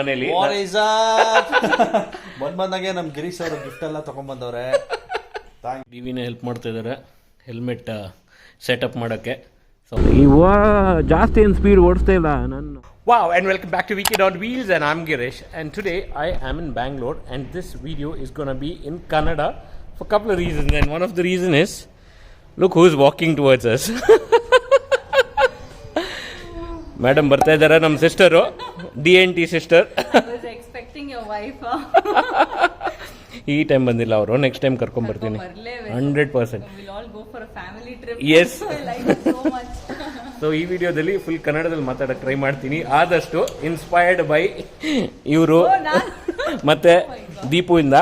ಮನೇಲಿ ಬಂದಾಗೆ ನಮ್ ಗಿರೀಶ್ ಅವರು ಗಿಫ್ಟ್ ಎಲ್ಲ ತಗೊಂಡ್ಬಂದವ್ರೆ. ಡಿವಿನ ಹೆಲ್ಪ್ ಮಾಡ್ತಾ ಇದಾರೆ ಹೆಲ್ಮೆಟ್ ಸೆಟಪ್ ಮಾಡೋಕ್ಕೆ. ಜಾಸ್ತಿ ಏನು ಸ್ಪೀಡ್ ಓಡಿಸ್ತಾ ಇಲ್ಲ ನಾನು. Wow, and welcome back to Weekend on Wheels, and I'm Girish, and today I am in Bangalore, and this video is going to be in Kannada for a couple of reasons, and one of the reason is, look who's walking towards us. Madam ಬರ್ತಾ ಇದ್ದಾರೆ, ನಮ್ಮ sister, DNT sister. I was expecting your wife. ಈ time ಬಂದಿಲ್ಲ ಅವರು, next time ಕರ್ಕೊಂಡ್ ಬರ್ತೀನಿ 100%. We'll all go for a family trip. Yes. I like it so much. So ಈ ವಿಡಿಯೋದಲ್ಲಿ ಫುಲ್ ಕನ್ನಡದಲ್ಲಿ ಮಾತಾಡಕ್ಕೆ ಟ್ರೈ ಮಾಡ್ತೀನಿ, ಆದಷ್ಟು ಇನ್ಸ್ಪೈರ್ಡ್ ಬೈ ಇವರು ಮತ್ತೆ ದೀಪು ಇಂದ.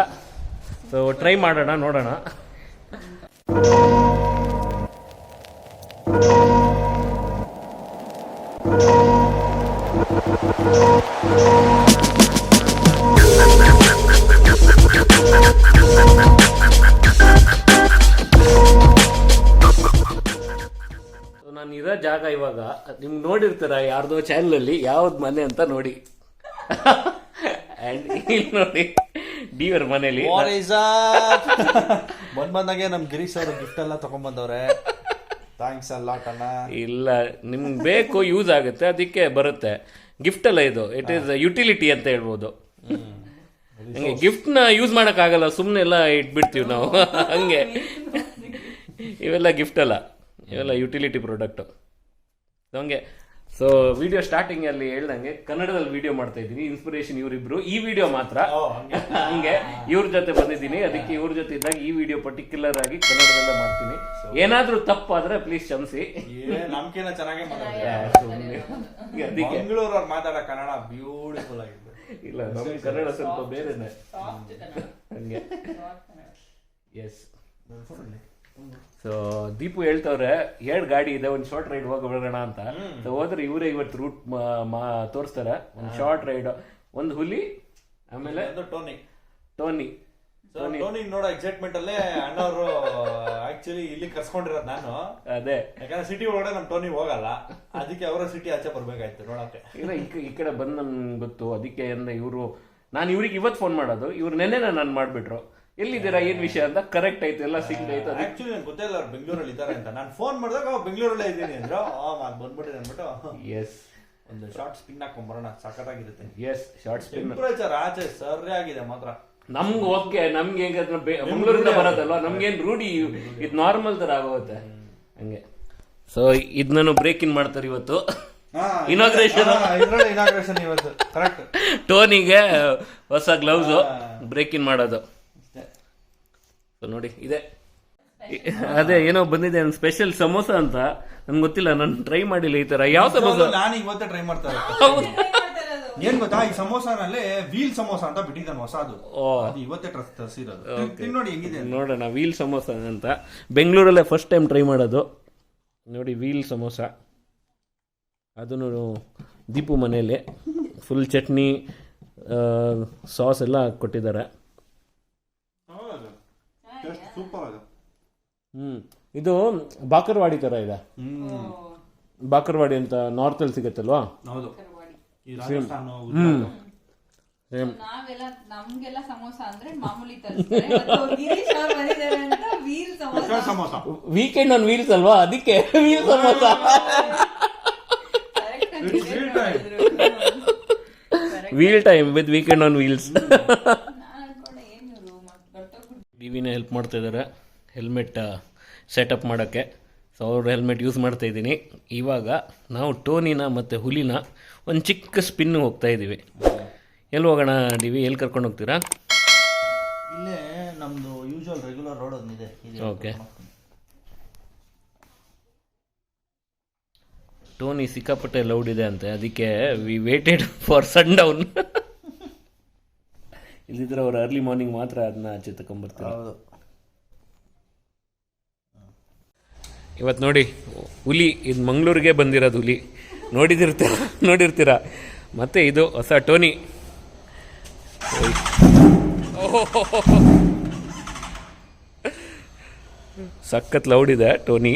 ಸೊ ಟ್ರೈ ಮಾಡೋಣ, ನೋಡೋಣ. ನಾನು ಇರೋ ಜಾಗ ಇವಾಗ ನಿಮ್ಗೆ ನೋಡಿರ್ತಾರ ಯಾರ್ದೋ ಚಾನಲಲ್ಲಿ ಯಾವ್ದು ಮನೆ ಅಂತ ನೋಡಿ. ಅಂಡ್ ಇಲ್ಲಿ ನೋಡಿ ಡಿವರ್ ಮನೇಲಿ ಬಂದಾಗೆ ನಮ್ ಗಿರೀಶ್ ಅವರು ಗಿಫ್ಟ್ ಎಲ್ಲ ತಗೊಂಡ್ಬಂದವ್ರೆ. ಥ್ಯಾಂಕ್ಸ್ ಅಲ್ಲ ಅಣ್ಣ. ಇಲ್ಲ, ನಿಮ್ಗೆ ಬೇಕು, ಯೂಸ್ ಆಗುತ್ತೆ, ಅದಕ್ಕೆ ಬರುತ್ತೆ. ಗಿಫ್ಟ್ ಅಲ್ಲ ಇದು, ಇಟ್ ಈಸ್ ಯುಟಿಲಿಟಿ ಅಂತ ಹೇಳ್ಬೋದು. ಹಂಗೆ ಗಿಫ್ಟ್ ನ ಯೂಸ್ ಮಾಡಕ್ ಆಗಲ್ಲ, ಸುಮ್ನೆ ಎಲ್ಲ ಇಟ್ಬಿಡ್ತೀವಿ ನಾವು. ಹಂಗೆ ಇವೆಲ್ಲ ಗಿಫ್ಟ್ ಅಲ್ಲ, ಇವೆಲ್ಲ ಯುಟಿಲಿಟಿ ಪ್ರಾಡಕ್ಟ್. ಹಂಗೆ ಸೊ ವಿಡಿಯೋ ಸ್ಟಾರ್ಟಿಂಗ್ ಅಲ್ಲಿ ಹೇಳ್ದಂಗೆ ಕನ್ನಡದಲ್ಲಿ ವಿಡಿಯೋ ಮಾಡ್ತಾ ಇದ್ದೀನಿ. ಇನ್ಸ್ಪಿರೇಷನ್ ಇವರಿಬ್ರು. ಈ ವಿಡಿಯೋ ಮಾತ್ರ ಹಂಗೆ ಇವ್ರ ಜೊತೆ ಬಂದಿದ್ದೀನಿ, ಅದಕ್ಕೆ ಇವ್ರ ಜೊತೆ ಇದ್ದಾಗ ಈ ವಿಡಿಯೋ ಪರ್ಟಿಕ್ಯುಲರ್ ಆಗಿ ಕನ್ನಡದಲ್ಲೇ ಮಾಡ್ತೀನಿ. ಏನಾದ್ರೂ ತಪ್ಪಾದ್ರೆ ಪ್ಲೀಸ್ ಕ್ಷಮಿಸಿ. ನಮ್ಕಿನ ಚೆನ್ನಾಗಿ ಅದಕ್ಕೆ ಬೆಂಗಳೂರವ್ರು ಮಾತಾಡೋ ಕನ್ನಡ ಬ್ಯೂಟಿಫುಲ್ ಆಗಿದೆ. ಇಲ್ಲ, ನಮ್ಗೆ ಕನ್ನಡ ಸ್ವಲ್ಪ ಬೇರೆನೆ ಹಂಗೆ. ಎಸ್. ಸೊ ದೀಪು ಹೇಳ್ತವ್ರೆ 2 ಗಾಡಿ ಇದೆ, ಒಂದು ಶಾರ್ಟ್ ರೈಡ್ ಹೋಗೋಣ ಅಂತ. ಸೊ ಹೋದ್ರೆ ಇವರೇ ಇವತ್ತು ರೂಟ್ ತೋರಿಸ್ತಾರೆ. ಒಂದು ಶಾರ್ಟ್ ರೈಡ್, ಒಂದು ಹುಲಿ, ಆಮೇಲೆ ಟೋನಿ ನೋಡೋ ಎಕ್ಸೈಟ್ಮೆಂಟ್ ಅಲ್ಲೇ ಅಣ್ಣವರು ಆಕ್ಚುಲಿ ಇಲ್ಲಿ ಕರ್ಸ್ಕೊಂಡಿರೋದು ನಾನು. ಅದೇ ಯಾಕಂದ್ರೆ ಸಿಟಿ ಒಳಗಡೆ ನಮ್ ಟೋನಿ ಹೋಗಲ್ಲ, ಅದಕ್ಕೆ ಅವರ ಸಿಟಿ ಆಚೆ ಬರ್ಬೇಕಾಯ್ತು ನೋಡಕ್ಕೆ. ಇಲ್ಲ, ಈ ಕಡೆ ಬಂದ್ ನನ್ಗೆ ಗೊತ್ತು, ಅದಕ್ಕೆ ಅಂದ್ರೆ ಇವರು, ನಾನು ಇವ್ರಿಗೆ ಇವತ್ತು ಫೋನ್ ಮಾಡೋದು, ಇವ್ರು ನೆನ್ನೆ ನಾನು ಮಾಡ್ಬಿಟ್ರು. ಎಲ್ಲಿದ್ದೀರಾ, ಏನ್ ವಿಷಯ ಅಂತ. ಕರೆಕ್ಟ್ ಆಯ್ತು, ಎಲ್ಲ ಸಿಗ್ತಾ ಇತ್ತು. ಆಕ್ಚುಲಿ ನನ್ಗೆ ಗೊತ್ತಿಲ್ಲ ಅವ್ರು ಬೆಂಗಳೂರಲ್ಲಿ ಇದ್ದಾರೆ ಅಂತ. ನಾನು ಫೋನ್ ಮಾಡಿದಾಗ ಅವ್ರು ಬೆಂಗಳೂರಲ್ಲೇ ಇದ್ದೀನಿ ಅಂದ್ರು. ಬಂದ್ಬಿಟ್ಟಿದೆ ಅಂದ್ಬಿಟ್ಟು ಎಸ್, ಒಂದು ಶಾರ್ಟ್ ಸ್ಪಿನ್ ಹಾಕೊಂಡ್ಬರೋಣ, ಸಖತ್ತಾಗಿರುತ್ತೆ. Yes, short spin. ಟೆಂಪರೇಚರ್ ಆಚೆ ಸರಿ ಆಗಿದೆ ಮಾತ್ರ. ನಮ್ಗೆ ಓಕೆ, ನಮ್ಗೆ ಮಂಗಳೂರಿಂದ ಬರೋದಲ್ವಾ, ನಮ್ಗೇನ್ ರೂಢಿ, ಇದು ನಾರ್ಮಲ್ ತರ ಆಗೋಗುತ್ತೆ ಹಂಗೆ. ಸೊ ಇದ್ ನಾನು ಬ್ರೇಕ್ ಇನ್ ಮಾಡ್ತಾರೆ ಇವತ್ತು. ಇನಾಗ್ರೇಷನ್ ಇವತ್ತು ಕರೆಕ್ಟ್. ಟೋನಿಗೆ ಹೊಸ ಗ್ಲೌಸ್ ಬ್ರೇಕ್ ಇನ್ ಮಾಡೋದು. ಸೊ ನೋಡಿ ಇದೆ, ಅದೇ ಏನೋ ಬಂದಿದೆ ಸ್ಪೆಷಲ್ ಸಮೋಸ ಅಂತ. ನನ್ಗೆ ಗೊತ್ತಿಲ್ಲ, ನಾನು ಟ್ರೈ ಮಾಡಿಲ್ಲ ಈ ತರ. ಯಾವ ಸಮೋಸ? ನಾನು ಇವತ್ತೇ ಟ್ರೈ ಮಾಡ್ತಾ ಏನ್ ಗೊತ್ತಾ, ಈ ಸಮೋಸಾನಲ್ಲಿ ವೀಲ್ ಸಮೋಸ ಅಂತ ಬಿಟ್ಟಿದ್ದಾನೆ ಹೊಸದು. ಇವತ್ತೇ ತರಿಸಿರೋದು. ನೋಡಿ ಹೆಂಗಿದೆ ನೋಡೋಣ. ವೀಲ್ ಸಮೋಸ ಅಂತ ಬೆಂಗಳೂರಲ್ಲೇ ಫಸ್ಟ್ ಟೈಮ್ ಟ್ರೈ ಮಾಡೋದು. ನೋಡಿ ವೀಲ್ ಸಮೋಸ, ಅದನ್ನು ದೀಪು ಮನೆಯಲ್ಲಿ ಫುಲ್ ಚಟ್ನಿ ಸಾಸ್ ಎಲ್ಲ ಕೊಟ್ಟಿದ್ದಾರೆ. ಇದು ಬಾಕರ್ವಾಡಿ ತರ ಇದೆ. ಬಾಕರ್ವಾಡಿ ಅಂತ ನಾರ್ತ್ ಅಲ್ಲಿ ಸಿಗತ್ತಲ್ವಾ? ನಮ್ಗೆಲ್ಲ ಸಮೋಸ ಅಂದ್ರೆ ಮಾಮೂಲಿ ಸಮೋಸ. ವೀಕೆಂಡ್ ಆನ್ ವೀಲ್ಸ್ ಅಲ್ವಾ, ಅದಕ್ಕೆ wheel samosa. Wheel time with weekend on wheels. ಡಿವಿನ ಹೆಲ್ಪ್ ಮಾಡ್ತಾ ಇದ್ದಾರೆ ಹೆಲ್ಮೆಟ್ ಸೆಟಪ್ ಮಾಡೋಕ್ಕೆ. ಸೊ ಅವ್ರ ಹೆಲ್ಮೆಟ್ ಯೂಸ್ ಮಾಡ್ತಾ ಇದ್ದೀನಿ. ಇವಾಗ ನಾವು ಟೋನಿನ ಮತ್ತು ಹುಲಿನ ಒಂದು ಚಿಕ್ಕ ಸ್ಪಿನ್ ಹೋಗ್ತಾ ಇದ್ದೀವಿ. ಎಲ್ಲಿ ಹೋಗೋಣ ಡಿವಿ, ಎಲ್ಲಿ ಕರ್ಕೊಂಡು ಹೋಗ್ತೀರಾ? ಇಲ್ಲೇ ನಮ್ಮದು ಯೂಶುವಲ್ ರೆಗ್ಯುಲರ್ ರೋಡ್ ಒಂದಿದೆ. ಓಕೆ. ಟೋನಿ ಸಿಕ್ಕಾಪಟ್ಟೆ ಲೌಡ್ ಇದೆ ಅಂತೆ, ಅದಕ್ಕೆ we waited for sundown. ಇಲ್ಲಿದ್ರೆ ಅವ್ರು ಅರ್ಲಿ ಮಾರ್ನಿಂಗ್ ಮಾತ್ರ ಅದನ್ನ ಆಚೆ ತಗೊಂಡ್ಬರ್ತಾರೆ. ಇವತ್ತು ನೋಡಿ ಹುಲಿ, ಇದು ಮಂಗಳೂರಿಗೆ ಬಂದಿರೋದು ಹುಲಿ. ನೋಡಿರ್ತೀರ. ಮತ್ತೆ ಇದು ಹೊಸ ಟೋನಿ. ಸಖತ್ ಲೌಡ್ ಇದೆ ಟೋನಿ.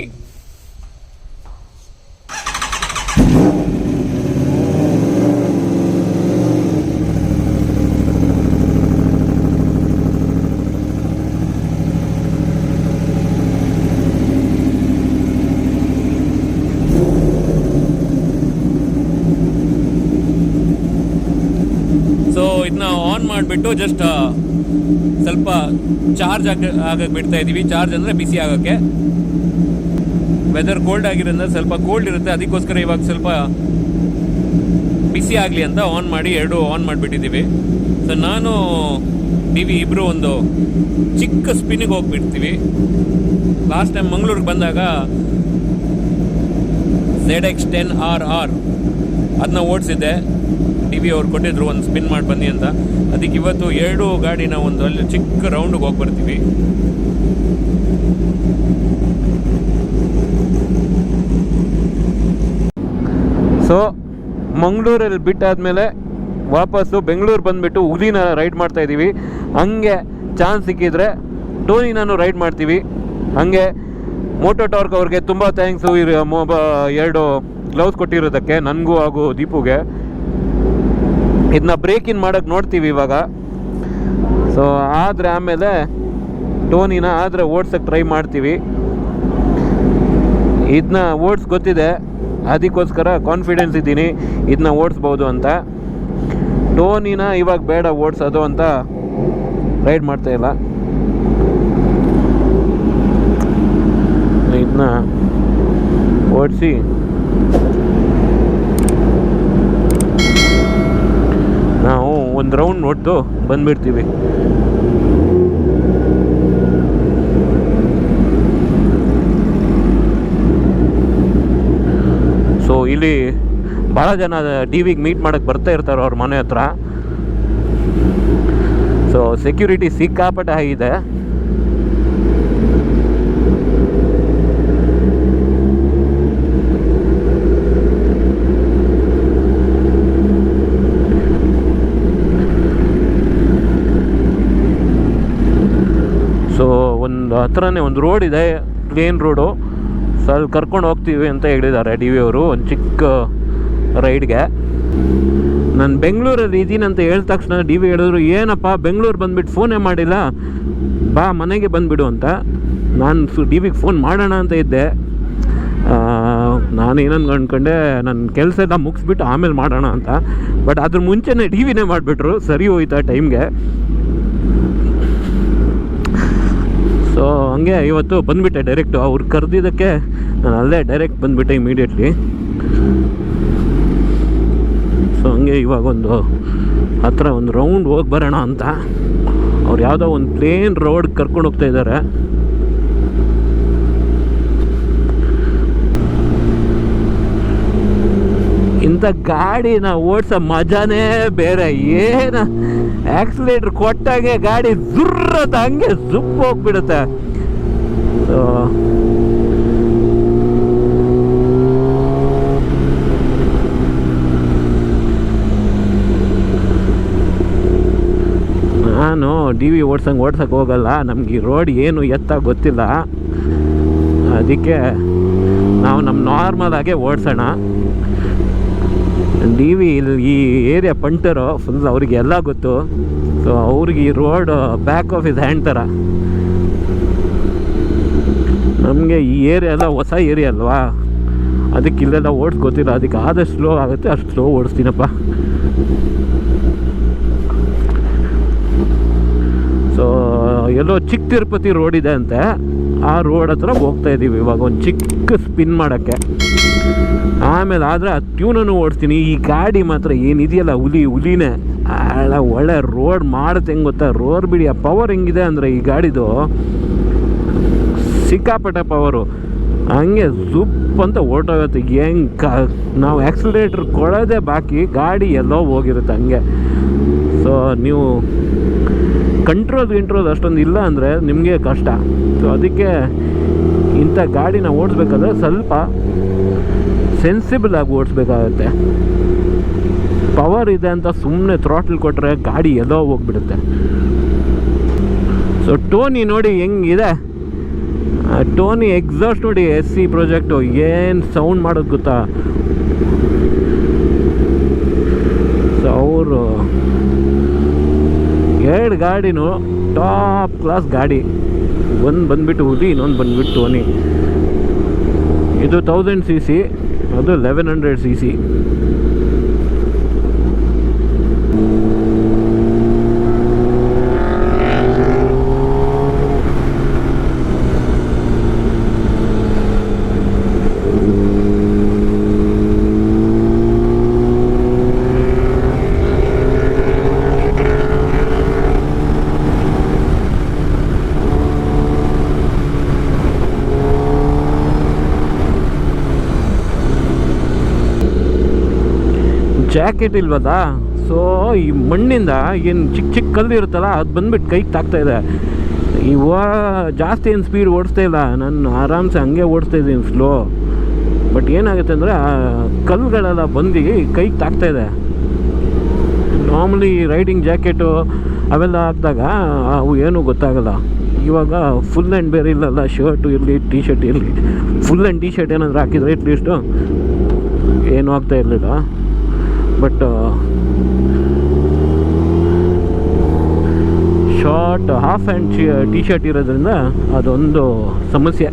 ಸೊ ಇದನ್ನ ಆನ್ ಮಾಡಿಬಿಟ್ಟು ಜಸ್ಟ್ ಸ್ವಲ್ಪ ಚಾರ್ಜ್ ಆಗಕ್ಕೆ ಬಿಡ್ತಾ ಇದ್ದೀವಿ. ಚಾರ್ಜ್ ಅಂದರೆ ಬಿಸಿ ಆಗೋಕ್ಕೆ. ವೆದರ್ ಕೋಲ್ಡ್ ಆಗಿರೋದ್ರಿಂದ ಸ್ವಲ್ಪ ಕೋಲ್ಡ್ ಇರುತ್ತೆ, ಅದಕ್ಕೋಸ್ಕರ ಇವಾಗ ಸ್ವಲ್ಪ ಬಿಸಿ ಆಗಲಿ ಅಂತ ಆನ್ ಮಾಡಿ ಎರಡು ಆನ್ ಮಾಡಿಬಿಟ್ಟಿದ್ದೀವಿ. ಸೊ ನಾನು ಡಿವಿ ಇಬ್ಬರು ಒಂದು ಚಿಕ್ಕ ಸ್ಪಿನ್ನಿಗೆ ಹೋಗ್ಬಿಡ್ತೀವಿ. ಲಾಸ್ಟ್ ಟೈಮ್ ಮಂಗಳೂರಿಗೆ ಬಂದಾಗ ZX10RR ಅದನ್ನ ಓಡಿಸಿದ್ದೆ. ಡಿವಿ ಅವ್ರು ಕೊಟ್ಟಿದ್ರು ಒಂದು ಸ್ಪಿನ್ ಮಾಡಿ ಬನ್ನಿ ಅಂತ. ಅದಕ್ಕೆ ಇವತ್ತು ಎರಡು ಗಾಡಿನ ಒಂದು ಅಲ್ಲಿ ಚಿಕ್ಕ ರೌಂಡಿಗೆ ಹೋಗಿ ಬರ್ತೀವಿ. ಸೊ ಮಂಗಳೂರಲ್ಲಿ ಬಿಟ್ಟಾದ್ಮೇಲೆ ವಾಪಸ್ಸು ಬೆಂಗಳೂರು ಬಂದುಬಿಟ್ಟು ಹುಲಿನ ರೈಡ್ ಮಾಡ್ತಾಯಿದ್ದೀವಿ. ಹಂಗೆ ಚಾನ್ಸ್ ಸಿಕ್ಕಿದ್ರೆ ಟೋನಿನೂ ರೈಡ್ ಮಾಡ್ತೀವಿ. ಹಾಗೆ ಮೋಟೋ ಟಾರ್ಕ್ ಅವ್ರಿಗೆ ತುಂಬ ಥ್ಯಾಂಕ್ಸು ಎರಡು ಗ್ಲೌಸ್ ಕೊಟ್ಟಿರೋದಕ್ಕೆ, ನನಗೂ ಹಾಗೂ ದೀಪುಗೆ. ಇದನ್ನ ಬ್ರೇಕ್ ಇನ್ ಮಾಡೋಕ್ಕೆ ನೋಡ್ತೀವಿ ಇವಾಗ. ಸೊ ಆದರೆ ಆಮೇಲೆ ಟೋನಿನ ಆದರೆ ಓಡ್ಸೋಕ್ಕೆ ಟ್ರೈ ಮಾಡ್ತೀವಿ. ಇದನ್ನ ಗೊತ್ತಿದೆ, ಅದಕ್ಕೋಸ್ಕರ ಕಾನ್ಫಿಡೆನ್ಸ್ ಇದ್ದೀನಿ ಇದನ್ನ ಓಡಿಸ್ಬೋದು ಅಂತ. ಟೋನಿನ ಇವಾಗ ಬೇಡ ಓಡಿಸೋದು ಅಂತ ರೈಡ್ ಮಾಡ್ತಾಯಿಲ್ಲ. ಇದನ್ನ ಓಡಿಸಿ ನಾವು ಒಂದು ರೌಂಡ್ ನೋಡ್ತು ಬಂದ್ಬಿಡ್ತೀವಿ. ಸೊ ಇಲ್ಲಿ ಭಾಳ ಜನ ಟಿವಿಗೆ ಮೀಟ್ ಮಾಡೋಕ್ಕೆ ಬರ್ತಾ ಇರ್ತಾರೆ ಅವ್ರ ಮನೆ ಹತ್ರ. ಸೊ ಸೆಕ್ಯೂರಿಟಿ ಸಿಕ್ಕಾಪಟ್ಟೆ ಆಗಿದೆ. ಸೊ ಒಂದು ಹತ್ರನೇ ಒಂದು ರೋಡ್ ಇದೆ, ಪ್ಲೇನ್ ರೋಡು. ಸೊ ಅಲ್ಲಿ ಕರ್ಕೊಂಡು ಹೋಗ್ತೀವಿ ಅಂತ ಹೇಳಿದ್ದಾರೆ ಡಿ ವಿ ಅವರು ಒಂದು ಚಿಕ್ಕ ರೈಡ್ಗೆ. ನಾನು ಬೆಂಗಳೂರಲ್ಲಿ ಇದ್ದೀನಿ ಅಂತ ಹೇಳಿದ ತಕ್ಷಣ ಡಿ ವಿ ಹೇಳಿದ್ರು, ಏನಪ್ಪ ಬೆಂಗಳೂರು ಬಂದುಬಿಟ್ಟು ಫೋನೇ ಮಾಡಿಲ್ಲ, ಬಾ ಮನೆಗೆ ಬಂದುಬಿಡು ಅಂತ. ನಾನು ಡಿ ವಿಗೆ ಫೋನ್ ಮಾಡೋಣ ಅಂತ ಇದ್ದೆ. ನಾನು ಏನಂದು ಅಂದ್ಕೊಂಡೆ ನನ್ನ ಕೆಲಸ ಎಲ್ಲ ಮುಗಿಸ್ಬಿಟ್ಟು ಆಮೇಲೆ ಮಾಡೋಣ ಅಂತ. ಬಟ್ ಅದ್ರ ಮುಂಚೆನೇ ಡಿ ವಿನೇ ಮಾಡಿಬಿಟ್ರು, ಸರಿ ಹೋಯ್ತಾ ಟೈಮ್ಗೆ. ಸೊ ಹಂಗೆ ಇವತ್ತು ಬಂದುಬಿಟ್ಟೆ ಡೈರೆಕ್ಟು. ಅವ್ರು ಕರೆದಿದ್ದಕ್ಕೆ ನಾನು ಅಲ್ಲೇ ಡೈರೆಕ್ಟ್ ಬಂದುಬಿಟ್ಟೆ ಇಮಿಡಿಯೇಟ್ಲಿ. ಸೊ ಹಂಗೆ ಇವಾಗ ಹತ್ರ ಒಂದು ರೌಂಡ್ ಹೋಗಿ ಬರೋಣ ಅಂತ ಅವ್ರು ಯಾವುದೋ ಒಂದು ಪ್ಲೇನ್ ರೋಡ್ ಕರ್ಕೊಂಡು ಹೋಗ್ತಾ ಇದ್ದಾರೆ. ಇಂಥ ಗಾಡಿನ ಓಡಿಸೋ ಮಜಾನೇ ಬೇರೆ. ಏನು ಆಕ್ಸಿಲೇಟ್ರ್ ಕೊಟ್ಟಾಗೆ ಗಾಡಿ ಜುರ್ರತ ಹಂಗೆ ಜುಪ್ ಹೋಗ್ಬಿಡುತ್ತೆ. ನಾನು ಡಿ ವಿ ಓಡ್ಸೋಕ್ಕೆ ಹೋಗಲ್ಲ, ನಮ್ಗೆ ಈ ರೋಡ್ ಏನು ಎತ್ತ ಗೊತ್ತಿಲ್ಲ. ಅದಕ್ಕೆ ನಾವು ನಮ್ಮ ನಾರ್ಮಲ್ ಆಗೇ ಓಡಿಸೋಣ. ಡಿ ವಿ ಇಲ್ಲಿ ಈ ಏರಿಯಾ ಪಂಟರು ಫುಲ್ ಅವ್ರಿಗೆ ಎಲ್ಲ ಗೊತ್ತು. ಸೊ ಅವ್ರಿಗೆ ಈ road back of is hand ಥರ. ನಮಗೆ ಈ ಏರಿಯಾ ಎಲ್ಲ ಹೊಸ ಏರಿಯಾ ಅಲ್ವಾ, ಅದಕ್ಕೆ ಇಲ್ಲೆಲ್ಲ ಗೊತ್ತಿಲ್ಲ. ಅದಕ್ಕೆ ಆದಷ್ಟು ಸ್ಲೋ ಆಗುತ್ತೆ ಅಷ್ಟು ಸ್ಲೋ ಓಡಿಸ್ತೀನಪ್ಪ. ಸೊ ಎಲ್ಲೋ ಚಿಕ್ಕ ತಿರುಪತಿ ರೋಡ್ ಇದೆ ಅಂತೆ, ಆ ರೋಡ್ ಹತ್ರ ಹೋಗ್ತಾಯಿದ್ದೀವಿ ಇವಾಗ ಒಂದು ಚಿಕ್ಕ ಸ್ಪಿನ್ ಮಾಡೋಕ್ಕೆ. ಆಮೇಲೆ ಆದರೆ ಆ ಟ್ಯೂನೂ ಓಡಿಸ್ತೀನಿ. ಈ ಗಾಡಿ ಮಾತ್ರ ಏನಿದೆಯಲ್ಲ ಹುಲಿನೇ ಒಳ್ಳೆ ರೋಡ್ ಮಾಡುತ್ತೆ. ಹೆಂಗೆ ಗೊತ್ತಾ, ರೋಡ್ ಬಿಡಿ ಆ ಪವರ್ ಹೆಂಗಿದೆ ಅಂದರೆ ಈ ಗಾಡಿದು ಸಿಕ್ಕಾಪಟ್ಟೆ ಪವರು. ಹಂಗೆ ಜುಪ್ ಅಂತ ಓಟೋಗುತ್ತೆ. ಹೆಂಗೆ ನಾವು ಆಕ್ಸಿಲೇಟ್ರ್ ಕೊಡೋದೇ ಬಾಕಿ, ಗಾಡಿ ಎಲ್ಲೋ ಹೋಗಿರುತ್ತೆ ಹಂಗೆ. ಸೊ ನೀವು ಕಂಟ್ರೋಲ್ ಅಷ್ಟೊಂದು ಇಲ್ಲ ಅಂದರೆ ನಿಮಗೆ ಕಷ್ಟ. ಸೊ ಅದಕ್ಕೆ ಇಂಥ ಗಾಡಿನ ಓಡಿಸ್ಬೇಕಾದ್ರೆ ಸ್ವಲ್ಪ ಸೆನ್ಸಿಬಲ್ ಆಗಿ ಓಡಿಸ್ಬೇಕಾಗತ್ತೆ. ಪವರ್ ಇದೆ ಅಂತ ಸುಮ್ಮನೆ ಥ್ರಾಟ್ಲ್ ಕೊಟ್ಟರೆ ಗಾಡಿ ಎಲ್ಲೋ ಹೋಗ್ಬಿಡುತ್ತೆ. ಸೊ ಟೋನಿ ನೋಡಿ ಹೆಂಗಿದೆ, ಟೋನಿ ಎಕ್ಸಾಸ್ಟ್ ನೋಡಿ, SC ಪ್ರಾಜೆಕ್ಟು ಏನು ಸೌಂಡ್ ಮಾಡೋದು ಗೊತ್ತಾ. ಸೊ ಅವರು ಎರಡು ಗಾಡಿನೂ ಟಾಪ್ ಕ್ಲಾಸ್ ಗಾಡಿ. ಒಂದು ಬಂದುಬಿಟ್ಟು ಹುಲಿ, ಇನ್ನೊಂದು ಬಂದುಬಿಟ್ಟು ಟೋನಿ. ಇದು 1000 cc, ಅದು 1100 cc. ಜಾಕೆಟ್ ಇಲ್ವಲ್ಲ, ಸೊ ಈ ಮಣ್ಣಿಂದ ಏನು ಚಿಕ್ಕ ಚಿಕ್ಕ ಕಲ್ಲು ಇರುತ್ತಲ್ಲ ಅದು ಬಂದ್ಬಿಟ್ಟು ಕೈಗೆ ತಾಗ್ತಾಯಿದೆ. ಜಾಸ್ತಿ ಏನು ಸ್ಪೀಡ್ ಓಡಿಸ್ತಾ ಇಲ್ಲ, ನಾನು ಆರಾಮ್ಸೆ ಹಂಗೆ ಓಡಿಸ್ತಾ ಇದ್ದೀನಿ ಸ್ಲೋ. ಬಟ್ ಏನಾಗುತ್ತೆ ಅಂದರೆ ಆ ಕಲ್ಲುಗಳೆಲ್ಲ ಬಂದು ಕೈಗೆ ತಾಗ್ತಾಯಿದೆ. ನಾರ್ಮಲಿ ರೈಡಿಂಗ್ ಜಾಕೆಟು ಅವೆಲ್ಲ ಹಾಕಿದಾಗ ಅವು ಏನೂ ಗೊತ್ತಾಗಲ್ಲ. ಇವಾಗ ಫುಲ್ ಆ್ಯಂಡ್ ಬೇರೆ ಇಲ್ಲಲ್ಲ, ಶರ್ಟು ಇರಲಿ ಟಿ ಶರ್ಟ್ ಇರಲಿ, ಫುಲ್ ಆ್ಯಂಡ್ ಟಿ ಶರ್ಟ್ ಏನಾದರೂ ಹಾಕಿದರೆ ಅಟ್ಲೀಸ್ಟು ಏನೂ ಆಗ್ತಾ ಇರಲಿಲ್ಲ. But short half hand T shirt ಇರೋದ್ರಿಂದ ಅದೊಂದು ಸಮಸ್ಯೆ.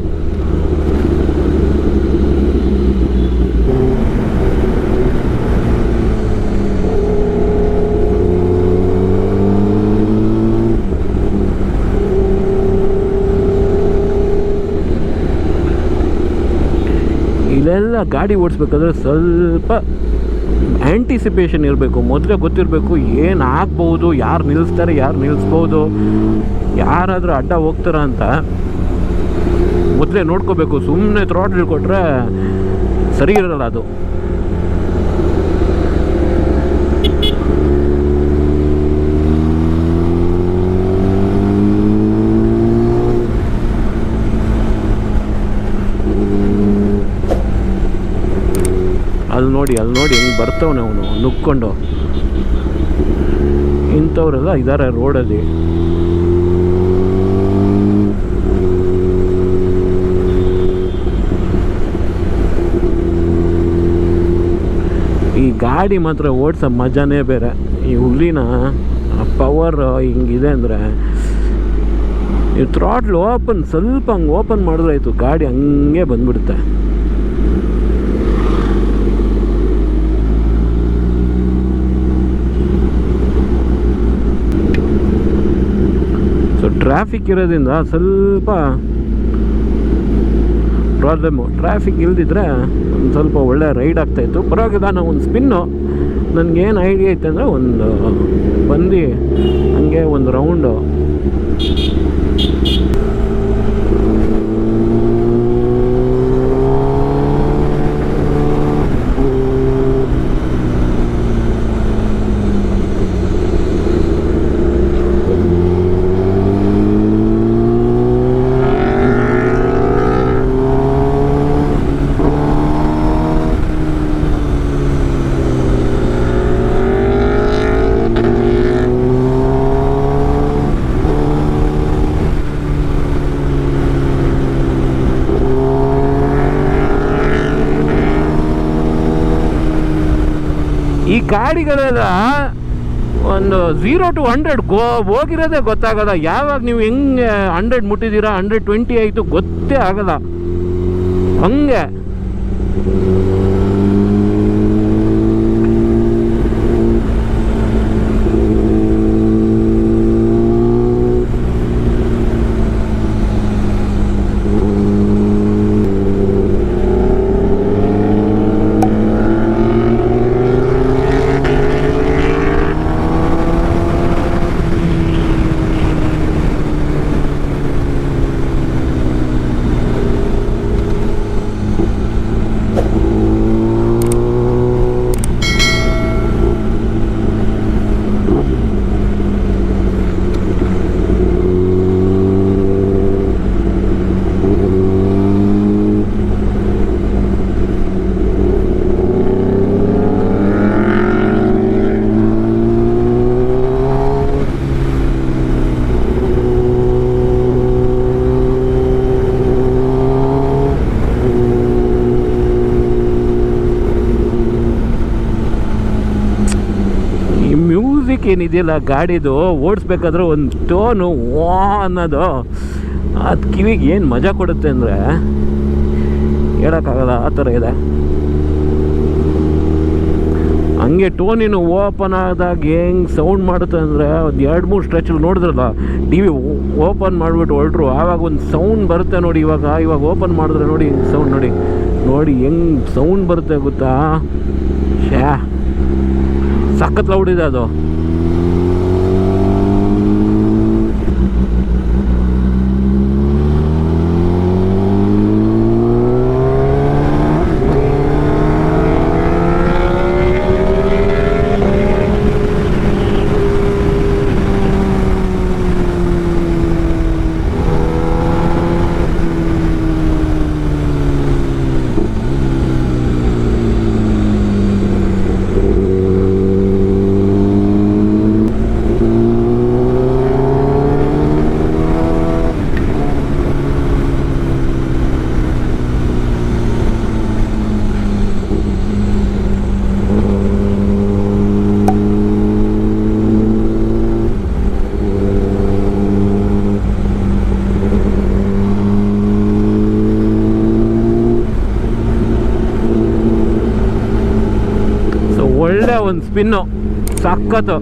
ಇಲ್ಲೆಲ್ಲ ಗಾಡಿ ಓಡಿಸ್ಬೇಕಾದ್ರೆ ಸ್ವಲ್ಪ ಆ್ಯಂಟಿಸಿಪೇಷನ್ ಇರಬೇಕು, ಮೊದಲೇ ಗೊತ್ತಿರಬೇಕು ಏನು ಆಗ್ಬೋದು, ಯಾರು ನಿಲ್ಲಿಸ್ತಾರೆ, ಯಾರು ನಿಲ್ಲಿಸ್ಬೋದು, ಯಾರಾದರೂ ಅಡ್ಡ ಹೋಗ್ತಾರ ಅಂತ ಮೊದಲೇ ನೋಡ್ಕೋಬೇಕು. ಸುಮ್ಮನೆ ಥ್ರಾಟ್ಲ್ ಕೊಟ್ಟರೆ ಸರಿ ಇರಲ್ಲ ಅದು. ಅಲ್ಲಿ ನೋಡಿ ಹೆಂಗೆ ಬರ್ತವನೆ ಅವನು ನುಕ್ಕೊಂಡು. ಇಂಥವರೆಲ್ಲ ಇದ್ದಾರೆ ರೋಡಲ್ಲಿ. ಈ ಗಾಡಿ ಮಾತ್ರ ಓಡಿಸೋ ಮಜಾನೇ ಬೇರೆ. ಈ ಹುಲಿನ ಪವರ್ ಹಿಂಗಿದೆ ಅಂದರೆ ಈ ಥ್ರಾಟ್ಲ್ ಸ್ವಲ್ಪ ಹಂಗೆ ಓಪನ್ ಮಾಡಿದ್ರೆ ಆಯಿತು, ಗಾಡಿ ಹಂಗೆ ಬಂದ್ಬಿಡುತ್ತೆ. ಸೊ ಟ್ರಾಫಿಕ್ ಇರೋದ್ರಿಂದ ಸ್ವಲ್ಪ ಪ್ರಾಬ್ಲಮ್ಮು. ಟ್ರಾಫಿಕ್ ಇಲ್ದಿದ್ರೆ ಒಂದು ಸ್ವಲ್ಪ ಒಳ್ಳೆ ರೈಡ್ ಆಗ್ತಾಯಿತ್ತು, ಪರವಾಗಿಲ್ಲ. ನಾವು ಒಂದು ಸ್ಪಿನ್ನು, ನನಗೇನು ಐಡಿಯಾ ಐತೆ ಅಂದರೆ ಒಂದು ಬಂದು ಹಂಗೆ ಒಂದು ರೌಂಡು ಈ ಗಾಡಿಗಳೆಲ್ಲ ಒಂದು 0 to 100 ಹೋಗಿರೋದೇ ಗೊತ್ತಾಗಲ್ಲ. ಯಾವಾಗ ನೀವು ಹೆಂಗೆ 100 ಮುಟ್ಟಿದ್ದೀರಾ, 120 ಆಯಿತು ಗೊತ್ತೇ ಆಗಲ್ಲ ಹಂಗೆ. ಏನಿದೆಯಲ್ಲ ಗಾಡಿದು ಓಡಿಸ್ಬೇಕಾದ್ರೆ ಒಂದು ಟೋನು ವಾ ಅನ್ನೋದು ಅದು ಕಿವಿಗೆ ಏನು ಮಜಾ ಕೊಡುತ್ತೆ ಅಂದರೆ ಹೇಳೋಕ್ಕಾಗಲ್ಲ, ಆ ಥರ ಇದೆ. ಹಂಗೆ ಟೋನಿನ ಓಪನ್ ಆದಾಗ ಹೆಂಗೆ ಸೌಂಡ್ ಮಾಡುತ್ತೆ ಅಂದರೆ ಒಂದು 2-3 ಸ್ಟ್ರೆಚಲ್ಲಿ ನೋಡಿದ್ರಲ್ಲ, ಟಿ ವಿ ಓಪನ್ ಮಾಡಿಬಿಟ್ಟು ಹೊರಟ್ರು ಆವಾಗ ಒಂದು ಸೌಂಡ್ ಬರುತ್ತೆ ನೋಡಿ. ಇವಾಗ ಓಪನ್ ಮಾಡಿದ್ರೆ ನೋಡಿ ಸೌಂಡ್ ನೋಡಿ ಹೆಂಗೆ ಸೌಂಡ್ ಬರುತ್ತೆ ಗೊತ್ತಾ. ಸಖತ್ ಲೌಡ್ ಇದೆ ಅದು. ಒಂದು ಸ್ಪಿನ್ನು ಸಖತ್ತು.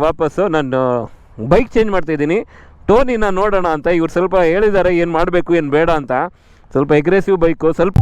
ವಾಪಸ್ಸು ನಾನು ಬೈಕ್ ಚೇಂಜ್ ಮಾಡ್ತಾಯಿದ್ದೀನಿ. ಟೋನಿನ ನೋಡೋಣ ಅಂತ ಇವ್ರು ಸ್ವಲ್ಪ ಹೇಳಿದ್ದಾರೆ ಏನು ಮಾಡಬೇಕು ಏನು ಬೇಡ ಅಂತ. ಸ್ವಲ್ಪ ಅಗ್ರೆಸಿವ್ ಬೈಕು, ಸ್ವಲ್ಪ